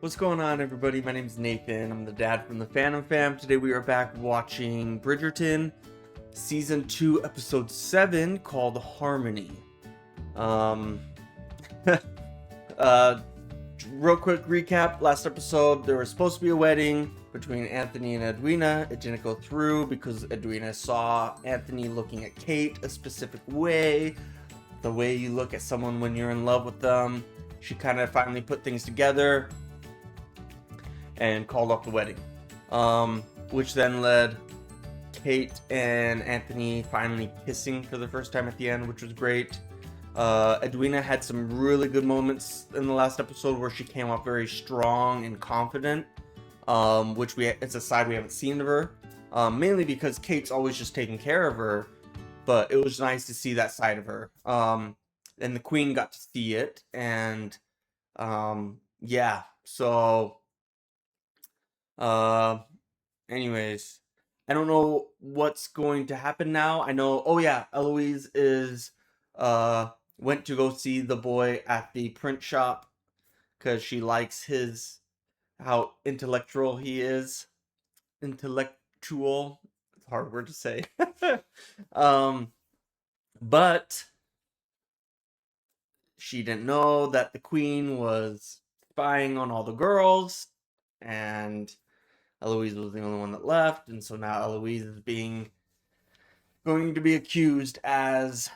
What's going on, everybody? My name is Nathan. I'm the dad from the Fandom Fam. Today we are back watching Bridgerton, Season 2, Episode 7, called Harmony. Um, uh, Real quick recap. Last episode, there was supposed to be a wedding between Anthony and Edwina. It didn't go through because Edwina saw Anthony looking at Kate a specific way. The way you look at someone when you're in love with them. She kind of finally put things together and called off the wedding, which then led Kate and Anthony finally kissing for the first time at the end, which was great. Edwina had some really good moments in the last episode where she came off very strong and confident, which it's a side we haven't seen of her, mainly because Kate's always just taking care of her, but it was nice to see that side of her. And the Queen got to see it, and yeah, so anyways, I don't know what's going to happen now. I know, oh yeah, Eloise is went to go see the boy at the print shop because she likes how intellectual he is. Intellectual, it's a hard word to say. But she didn't know that the Queen was spying on all the girls, and Eloise was the only one that left, and so now Eloise is going to be accused as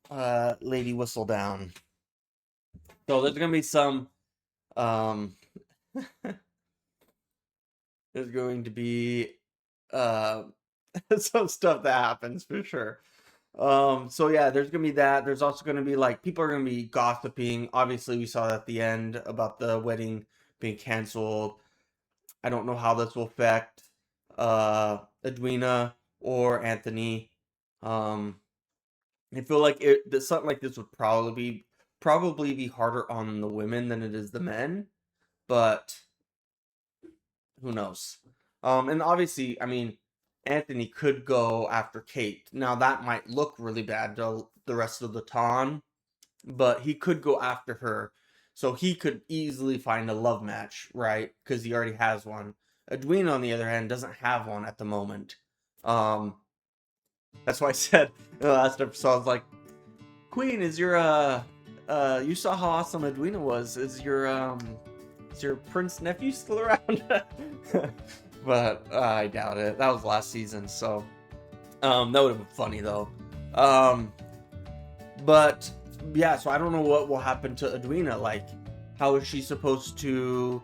Lady Whistledown. So there's gonna be some there's going to be some stuff that happens for sure. So yeah, there's gonna be that. There's also gonna be people are gonna be gossiping. Obviously, we saw that at the end about the wedding being canceled. I don't know how this will affect Edwina or Anthony. I feel like something like this would probably be harder on the women than it is the men, but who knows? And obviously, I mean, Anthony could go after Kate. Now that might look really bad to the rest of the town, but he could go after her. So he could easily find a love match, right? Because he already has one. Edwina, on the other hand, doesn't have one at the moment. That's why I said in the last episode, I was like, Queen, is your you saw how awesome Edwina was. Is your prince nephew still around? But I doubt it. That was last season, so that would have been funny though. But yeah, so I don't know what will happen to Edwina. Like, how is she supposed to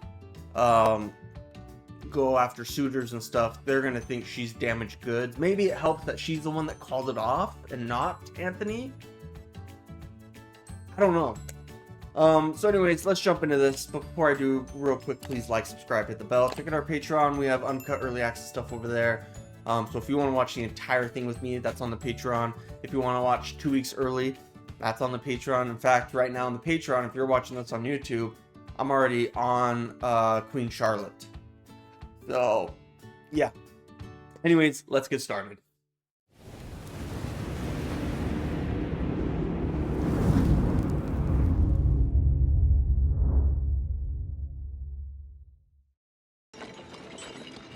go after suitors and stuff? They're gonna think she's damaged goods. Maybe it helps that she's the one that called it off and not Anthony. I don't know. So anyways, let's jump into this. But before I do, real quick, please like, subscribe, hit the bell. Check out our Patreon. We have uncut early access stuff over there. So if you want to watch the entire thing with me, that's on the Patreon. If you want to watch 2 weeks early, that's on the Patreon. In fact, right now on the Patreon, if you're watching this on YouTube, I'm already on Queen Charlotte. So, yeah. Anyways, let's get started.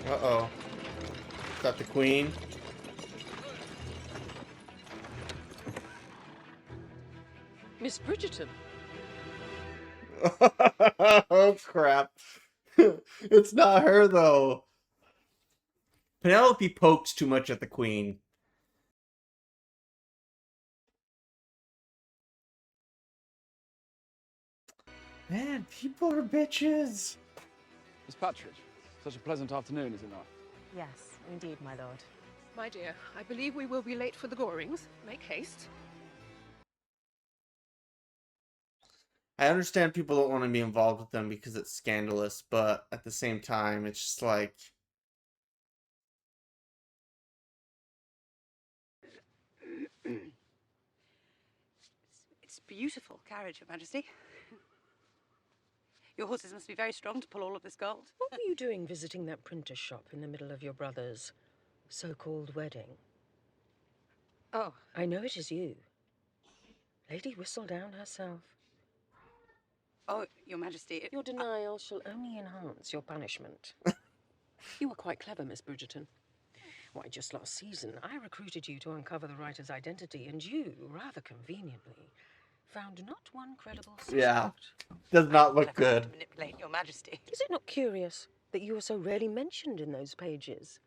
Uh-oh. Is that the Queen? Miss Bridgerton. Oh, crap. It's not her, though. Penelope pokes too much at the Queen. Man, people are bitches. Miss Partridge, such a pleasant afternoon, is it not? Yes, indeed, my lord. My dear, I believe we will be late for the Gorings. Make haste. I understand people don't want to be involved with them because it's scandalous, but at the same time, it's just like... It's a beautiful carriage, Your Majesty. Your horses must be very strong to pull all of this gold. What were you doing visiting that printer's shop in the middle of your brother's so-called wedding? Oh, I know it is you. Lady Whistledown herself. Oh, Your Majesty. Your denial shall only enhance your punishment. You were quite clever, Miss Bridgerton. Why, just last season, I recruited you to uncover the writer's identity, and you, rather conveniently, found not one credible suspect. Yeah. Does not look Clever good. to manipulate Your Majesty. Is it not curious that you are so rarely mentioned in those pages?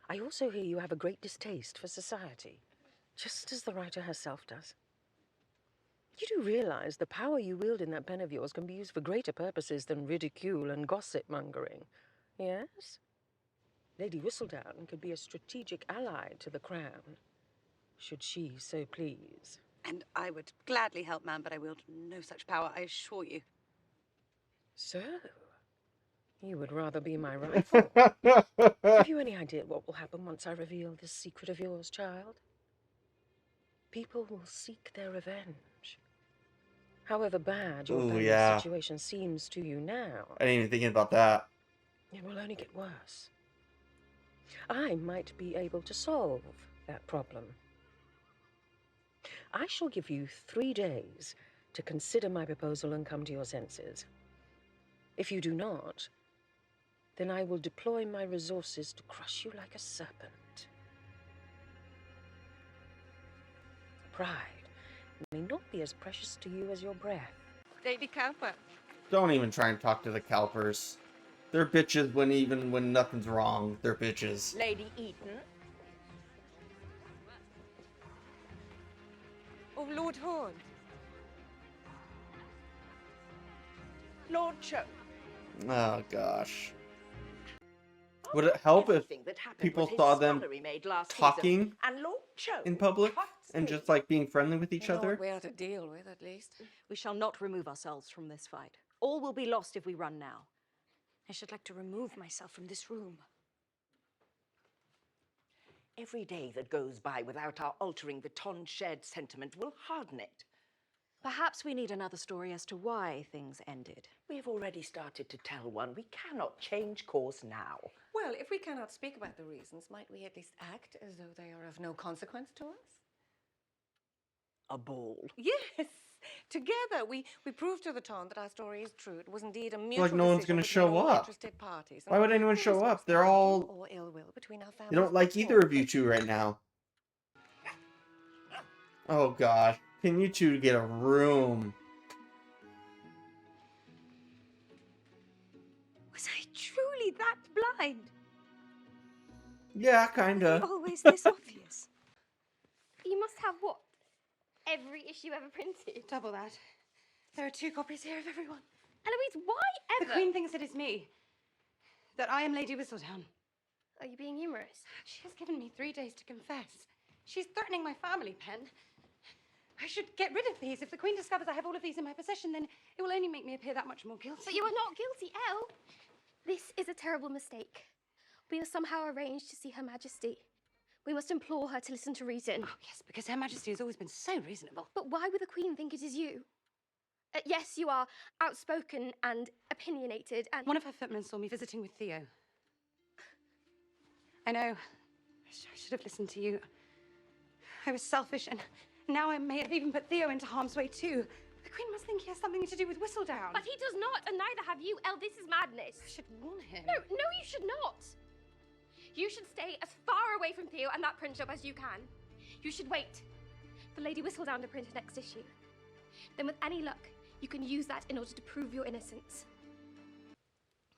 I also hear you have a great distaste for society, just as the writer herself does. You do realize the power you wield in that pen of yours can be used for greater purposes than ridicule and gossip-mongering. Yes? Lady Whistledown could be a strategic ally to the crown, should she so please. And I would gladly help, ma'am, but I wield no such power, I assure you. So, you would rather be my rival? Have you any idea what will happen once I reveal this secret of yours, child? People will seek their revenge. However bad your family's situation seems to you now, I didn't even think about that. it will only get worse. I might be able to solve that problem. I shall give you 3 days to consider my proposal and come to your senses. If you do not, then I will deploy my resources to crush you like a serpent. Pride may not be as precious to you as your breath. Lady Cowper. Don't even try and talk to the Calpers. They're bitches when nothing's wrong. They're bitches. Lady Eaton. Oh, Lord Horn. Lord Choke. Oh gosh. Would it help if people saw them talking in public and just like being friendly with each other? We are to deal with, at least. We shall not remove ourselves from this fight. All will be lost if we run now. I should like to remove myself from this room. Every day that goes by without our altering the shared sentiment will harden it. Perhaps we need another story as to why things ended. We have already started to tell one. We cannot change course now. Well, if we cannot speak about the reasons, might we at least act as though they are of no consequence to us? A ball. Yes! Together, we proved to the town that our story is true. It was indeed a mutual Like no one's decision gonna between show all up. interested parties. Why would anyone There show was no up? They're scandal all... or ill will between our They don't like families either of before. you two right now. Oh gosh. Can you two get a room? Was I truly that blind? Yeah, kinda. Always this obvious. You must have what? Every issue ever printed? Double that. There are 2 copies here of everyone. Eloise, why The ever? Queen thinks it is me. That I am Lady Whistledown. Are you being humorous? She has given me 3 days to confess. She's threatening my family pen. I should get rid of these. If the Queen discovers I have all of these in my possession, then it will only make me appear that much more guilty. But you are not guilty, Elle. This is a terrible mistake. We must somehow arrange to see Her Majesty. We must implore her to listen to reason. Oh, yes, because Her Majesty has always been so reasonable. But why would the Queen think it is you? Yes, you are outspoken and opinionated and... One of her footmen saw me visiting with Theo. I know. I should have listened to you. I was selfish, and now I may have even put Theo into harm's way too. The Queen must think he has something to do with Whistledown. But he does not, and neither have you. Elle, this is madness. I should warn him. No, you should not. You should stay as far away from Theo and that print shop as you can. You should wait for Lady Whistledown to print her next issue. Then with any luck, you can use that in order to prove your innocence.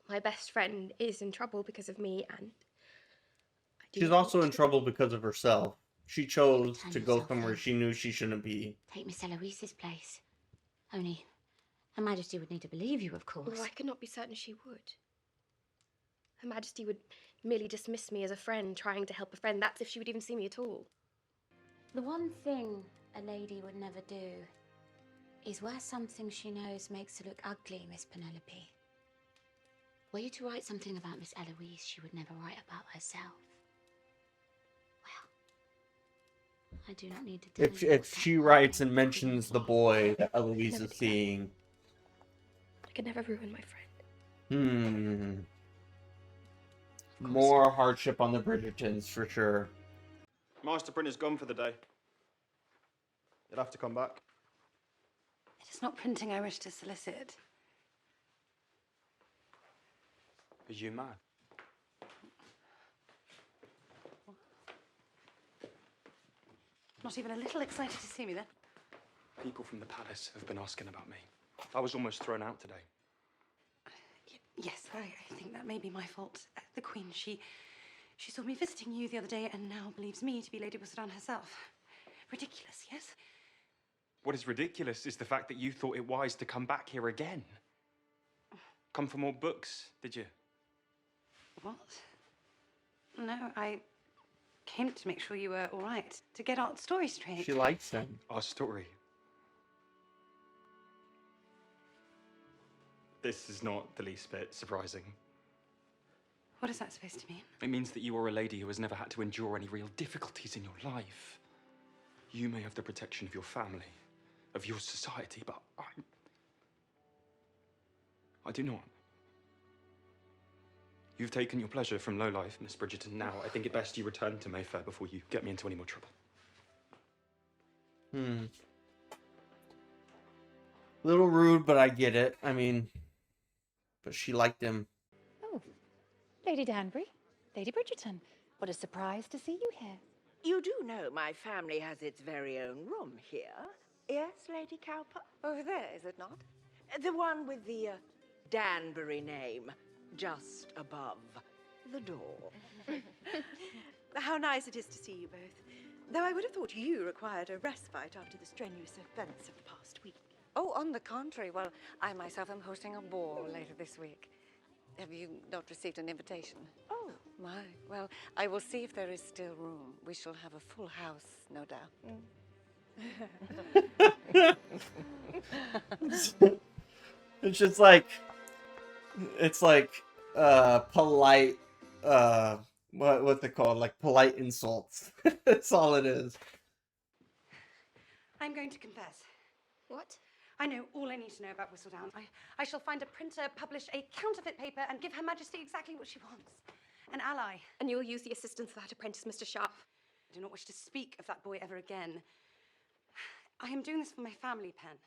My best friend is in trouble because of me, and She's also in trouble because of herself. She chose to go somewhere she knew she shouldn't be. Take Miss Eloise's place. Only, Her Majesty would need to believe you, of course. Well, I could not be certain she would. Her Majesty would merely dismiss me as a friend trying to help a friend. That's if she would even see me at all. The one thing a lady would never do is wear something she knows makes her look ugly, Miss Penelope. Were you to write something about Miss Eloise she would never write about herself? Well, I do not need to tell you If she writes and mentions the boy that Eloise is seeing. I could never ruin my friend. More hardship on the Bridgertons, for sure. Master Printer's gone for the day. You'll have to come back. It is not printing I wish to solicit. Are you mad? Not even a little excited to see me then? People from the palace have been asking about me. I was almost thrown out today. Yes, I think that may be my fault. The Queen, she saw me visiting you the other day and now believes me to be Lady Whistledown herself. Ridiculous, yes? What is ridiculous is the fact that you thought it wise to come back here again. Come for more books, did you? What? No, I came to make sure you were all right, to get our story straight. She likes them. Our story. This is not the least bit surprising. What is that supposed to mean? It means that you are a lady who has never had to endure any real difficulties in your life. You may have the protection of your family, of your society, but I do not. You've taken your pleasure from low life, Miss Bridgerton. Now, I think it best you return to Mayfair before you get me into any more trouble. Little rude, but I get it. I mean, but she liked him. Oh, Lady Danbury, Lady Bridgerton. What a surprise to see you here. You do know my family has its very own room here. Yes, Lady Cowper? Over there, is it not? The one with the Danbury name, just above the door. How nice it is to see you both. Though I would have thought you required a respite after the strenuous events of the past week. Oh, on the contrary. Well, I myself am hosting a ball later this week. Have you not received an invitation? Oh. My, well, I will see if there is still room. We shall have a full house, no doubt. It's just like, it's like, polite, what's it called? Like polite insults. That's all it is. I'm going to confess. What? I know all I need to know about Whistledown. I shall find a printer, publish a counterfeit paper, and give Her Majesty exactly what she wants. An ally. And you will use the assistance of that apprentice, Mr. Sharp. I do not wish to speak of that boy ever again. I am doing this for my family, Pen.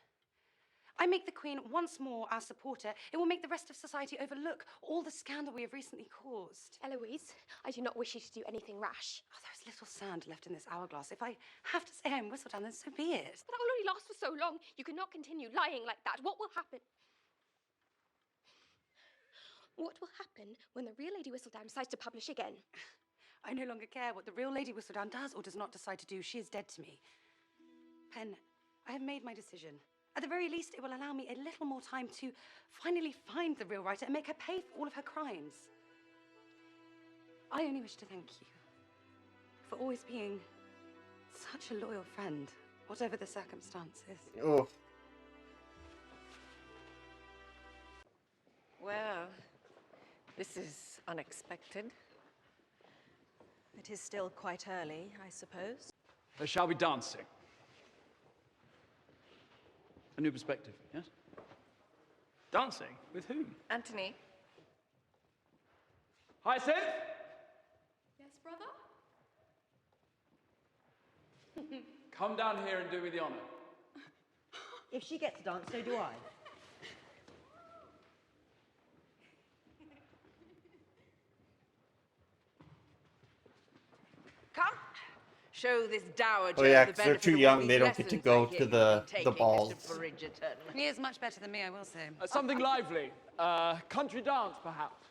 I make the Queen once more our supporter. It will make the rest of society overlook all the scandal we have recently caused. Eloise, I do not wish you to do anything rash. Oh, there's little sand left in this hourglass. If I have to say I'm Whistledown, then so be it. But that will only last for so long. You cannot continue lying like that. What will happen? What will happen when the real Lady Whistledown decides to publish again? I no longer care what the real Lady Whistledown does or does not decide to do. She is dead to me. Pen, I have made my decision. At the very least, it will allow me a little more time to finally find the real writer and make her pay for all of her crimes. I only wish to thank you for always being such a loyal friend, whatever the circumstances. Oh. Well, this is unexpected. It is still quite early, I suppose. There shall be dancing. A new perspective, yes? Dancing? With whom? Anthony? Hyacinth? Yes, brother? Come down here and do me the honor. If she gets to dance, so do I. Come, show this dowager. Oh yeah, the because they're benefit too of all young. these They don't get to lessons go I hear to you've the been taking, balls. Mr. Bridgerton. He is much better than me, I will say. Something lively. Country dance, perhaps.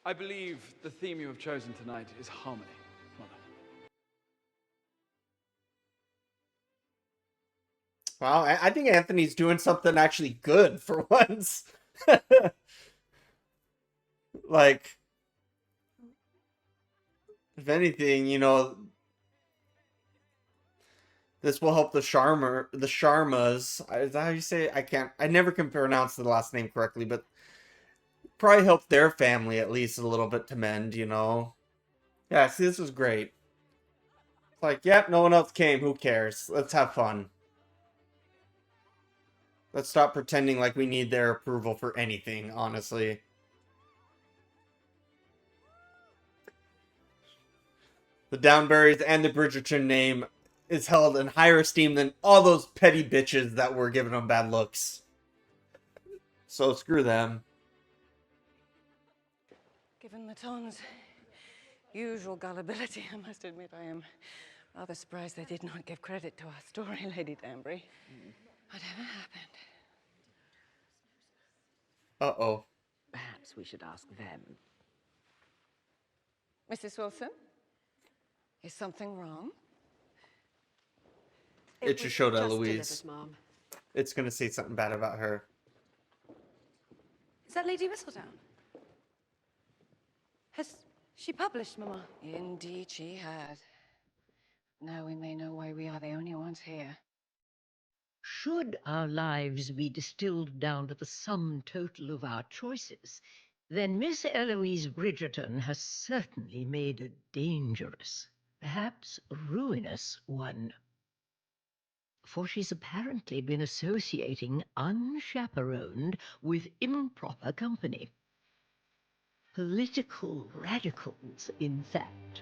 I believe the theme you have chosen tonight is harmony, Mother. Wow, I think Anthony's doing something actually good for once. Like, if anything, you know, this will help the Sharmas. Is that how you say it? I never can pronounce the last name correctly, but probably help their family at least a little bit to mend, you know? Yeah, see, this was great. It's like, yep, no one else came. Who cares? Let's have fun. Let's stop pretending like we need their approval for anything, honestly. The Downberries and the Bridgerton name is held in higher esteem than all those petty bitches that were giving them bad looks. So screw them. Given the Ton's usual gullibility, I must admit I am rather surprised they did not give credit to our story, Lady Danbury. Whatever happened? Uh-oh. Perhaps we should ask them. Mrs. Wilson? Is something wrong? It just showed just Eloise. delivered, Mom. It's gonna say something bad about her. Is that Lady Whistledown? Has she published, Mama? Indeed she has. Now we may know why we are the only ones here. Should our lives be distilled down to the sum total of our choices, then Miss Eloise Bridgerton has certainly made a dangerous, perhaps ruinous one. For she's apparently been associating unchaperoned with improper company. Political radicals, in fact.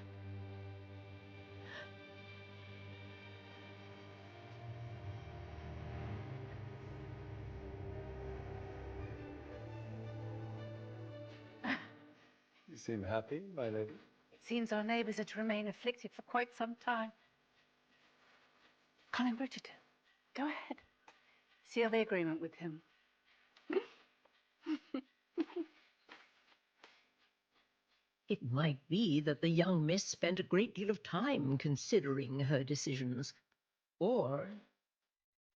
You seem happy, my lady. It seems our neighbours are to remain afflicted for quite some time. Colin Bridgerton, go ahead. Seal the agreement with him. It might be that the young miss spent a great deal of time considering her decisions. Or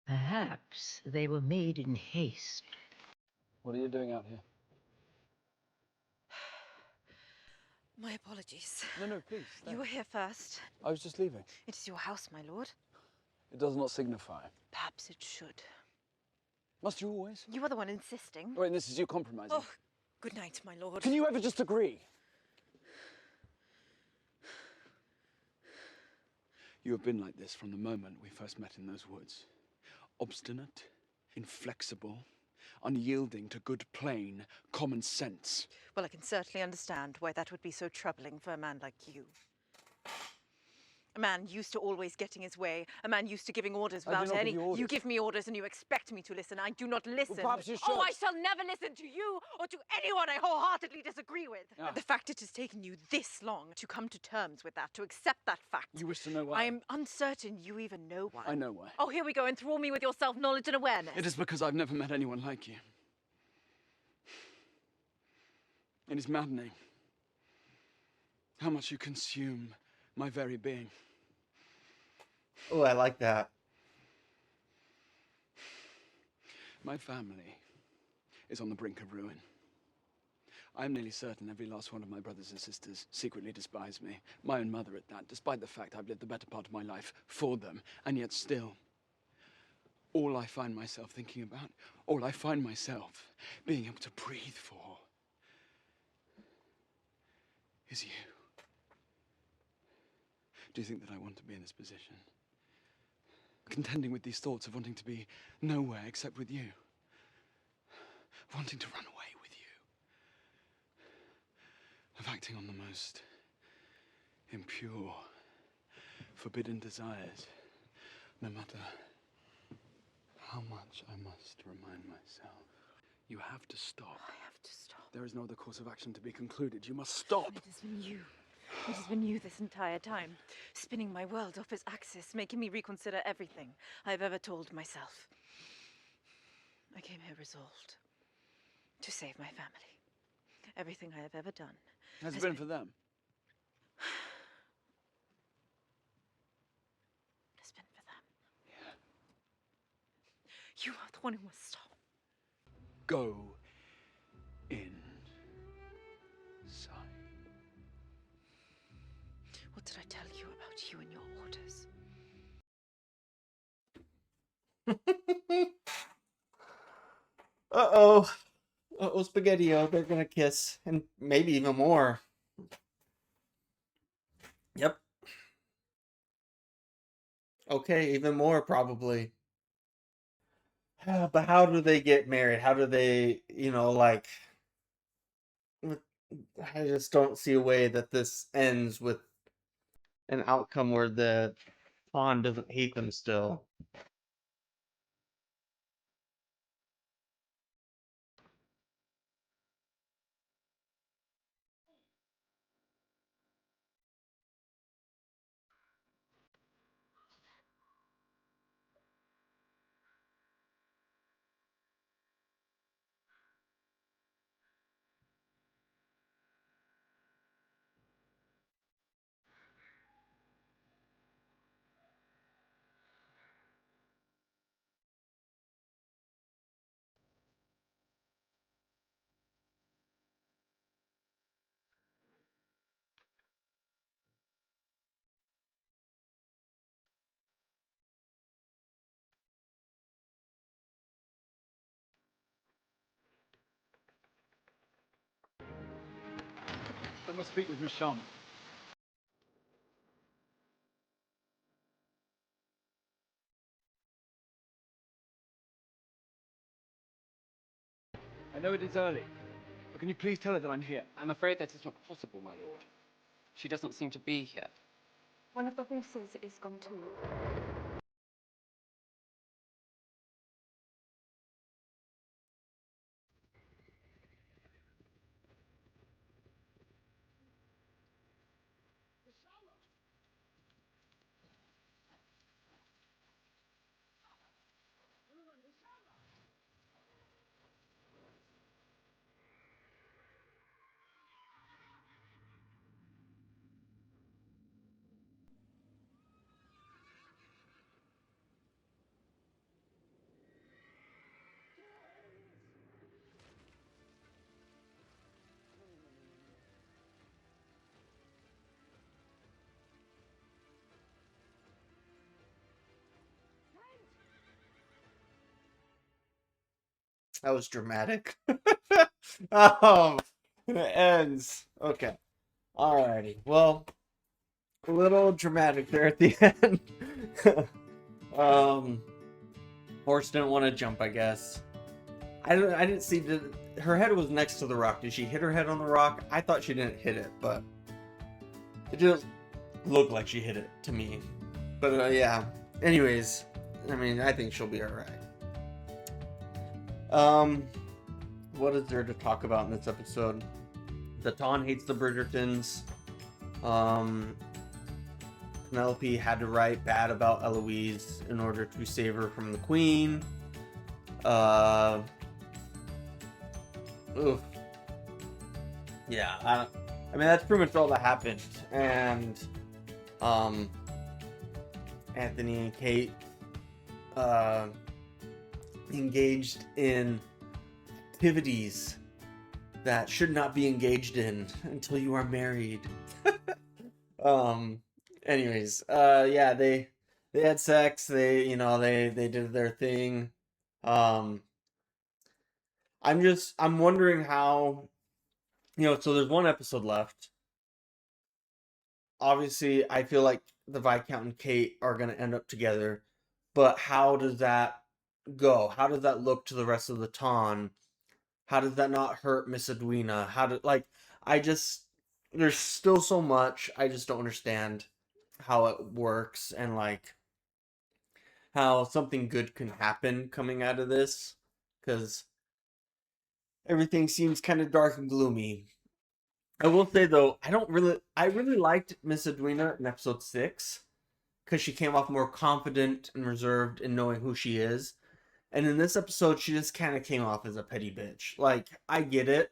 perhaps they were made in haste. What are you doing out here? My apologies. No, please. Stay. You were here first. I was just leaving. It is your house, my lord. It does not signify. Perhaps it should. Must you always? You are the one insisting. Wait, this is you compromising. Oh, good night, my lord. Can you ever just agree? You have been like this from the moment we first met in those woods. Obstinate, inflexible, unyielding to good, plain, common sense. Well, I can certainly understand why that would be so troubling for a man like you. A man used to always getting his way. A man used to giving orders I do without not any... give you orders. You give me orders and you expect me to listen. I do not listen. Well, perhaps you Oh, should. I shall never listen to you or to anyone I wholeheartedly disagree with. Ah. The fact it has taken you this long to come to terms with that, to accept that fact. You wish to know why? I am uncertain you even know why. I know why. Oh, here we go. Enthrall me with your self-knowledge and awareness. It is because I've never met anyone like you. It is maddening how much you consume my very being. Oh, I like that. My family is on the brink of ruin. I'm nearly certain every last one of my brothers and sisters secretly despise me. My own mother at that, despite the fact I've lived the better part of my life for them. And yet still, all I find myself thinking about, all I find myself being able to breathe for, is you. Do you think that I want to be in this position? Contending with these thoughts of wanting to be nowhere except with you. Wanting to run away with you. Of acting on the most impure, forbidden desires, no matter how much I must remind myself. You have to stop. I have to stop. There is no other course of action to be concluded. You must stop. It has been you. It has been you this entire time, spinning my world off its axis, making me reconsider everything I've ever told myself. I came here resolved to save my family. Everything I have ever done Has it been for them? has been for them. Yeah. You are the one who must stop. Go inside. What did I tell you about you and your orders? Uh-oh. Uh-oh, Spaghetti-O. They're gonna kiss. And maybe even more. Yep. Okay, even more, probably. But how do they get married? How do they, like... I just don't see a way that this ends with an outcome where the pawn doesn't hate them still. must speak with Michonne. I know it is early, but can you please tell her that I'm here? I'm afraid that is not possible, my lord. She doesn't seem to be here. One of the horses is gone too. That was dramatic. Oh, it ends. Okay. Alrighty. Well, a little dramatic there at the end. Horse didn't want to jump, I guess. I didn't see her head was next to the rock. Did she hit her head on the rock? I thought she didn't hit it, but it didn't look like she hit it to me. But yeah. Anyways, I mean, I think she'll be alright. What is there to talk about in this episode? The Ton hates the Bridgertons. Penelope had to write bad about Eloise in order to save her from the Queen. Oof. Yeah, I mean, that's pretty much all that happened. And, Anthony and Kate, engaged in activities that should not be engaged in until you are married. Anyways, yeah, they had sex, they did their thing. I'm wondering how, so there's one episode left. Obviously, I feel like the Viscount and Kate are going to end up together, but how does that go? How does that look to the rest of the Ton? How does that not hurt Miss Edwina? There's still so much. I just don't understand how it works and how something good can happen coming out of this, because everything seems kind of dark and gloomy. I will say though, I really liked Miss Edwina in episode 6 because she came off more confident and reserved in knowing who she is. And in this episode, she just kind of came off as a petty bitch. Like, I get it,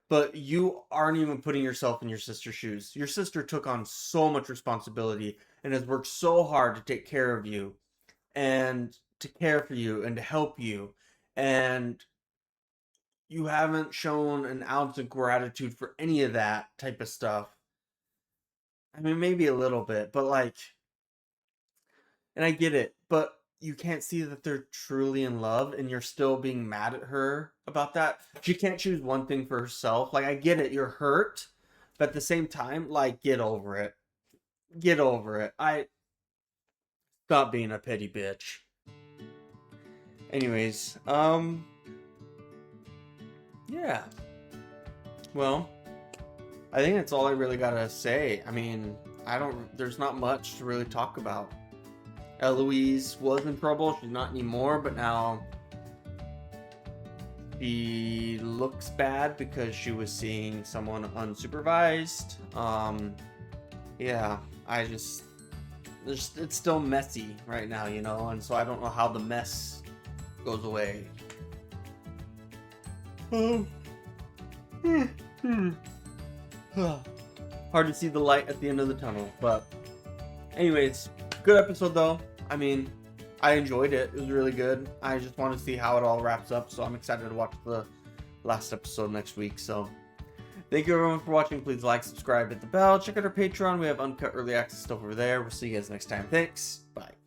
but you aren't even putting yourself in your sister's shoes. Your sister took on so much responsibility and has worked so hard to take care of you and to care for you and to help you. And you haven't shown an ounce of gratitude for any of that type of stuff. I mean, maybe a little bit, but and I get it, but you can't see that they're truly in love and you're still being mad at her about that. She can't choose one thing for herself. I get it, you're hurt, but at the same time, get over it. Get over it. Stop being a petty bitch. Anyways, yeah. Well, I think that's all I really gotta say. I mean, there's not much to really talk about. Eloise was in trouble. She's not anymore, but now she looks bad because she was seeing someone unsupervised. Yeah, it's still messy right now, and so I don't know how the mess goes away. Hard to see the light at the end of the tunnel, but anyways, good episode though. I mean, I enjoyed it. It was really good. I just want to see how it all wraps up, so I'm excited to watch the last episode next week. So thank you everyone for watching. Please like, subscribe, hit the bell, check out our Patreon. We have uncut early access stuff over there. We'll see you guys next time. Thanks. Bye.